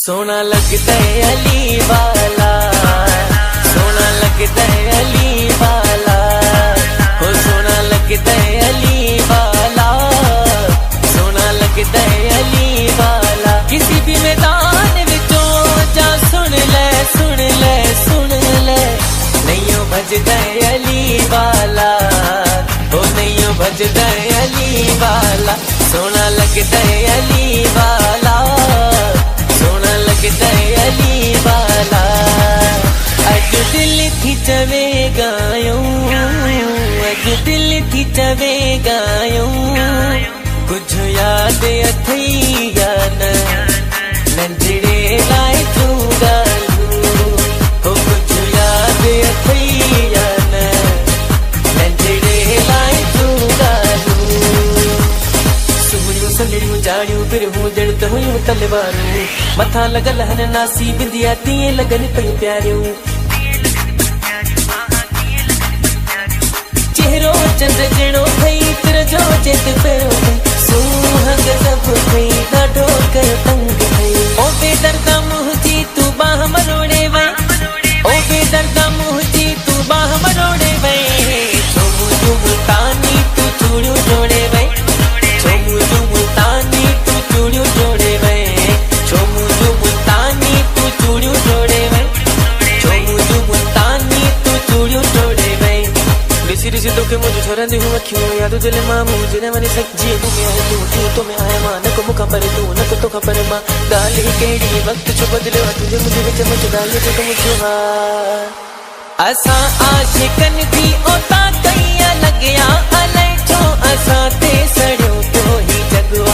सोना लगता है अली वाला, सोना लगता है अली वाला, हो सोना लगता है अली वाला, सोना लगता है अली वाला। किसी भी मैदान विचों जा सुन ले सुन ले सुन ले, नहीं भजदा है अली वाला, हो नहीं भजदा है अली वाला। सोना लगता है अली वाला, सोना लगता है अली वाला। अज दिल थी चवे गायूं, अज दिल थी चवे गायूं, कुछ याद अथई या न नंढड़े लाए तू गालू, हो कुछ याद अथई या न नंढड़े लाए तू गालू। सुबुरियूं सलड़ियूं जाड़ियूं फिरहूं जड़त हुयूं तलवारूं, मथा लगल हन नासी बिंदिया तीअं लगन पयूं प्यारियूं। चेहरो चंद्र जहिड़ो ठही तिर जो चेत पहिरियों थई, सुहाग सभु थई ॾाढो कर तंग थई। ओ बेदर्दा मुंहिंजी तूं बाह मरोड़े वई, ओ बेदर्दा मुंहिंजी तूं बाह मरोड़े वई, छो मुंहिंजूं मुल्तानी तूं चूड़ियूं जोड़े वई, छो मुंहिंजूं मुल्तानी तूं चूड़ियूं जोड़े वई, छो मुंहिंजूं मुल्तानी तूं चूड़ियूं जोड़े वई, छो मुंहिंजूं मुल्तानी तूं चूड़ियूं जोड़े वई। ॾिसी ॾिसी तोखे मुंहिंजूं ठरंदियूं हुयूं अखियूं, यादि दिलि मां मुंहिंजे न वञी जीअं तूं में आहीं तूं तो में आहियां मां, न को मूंखां परे तूं न को तोखां परे मां। ॻाल्हि ही कहिड़ी वक़्तु छो बदिलियो आहे तुंहिंजे मुंहिंजे विच में, ॻाल्हि जेको मुंहिंजो हाल। असां आशिकनि थी ओता कईं लॻिया, अलाए छो असां ते सड़ियो तो ही जॻवा।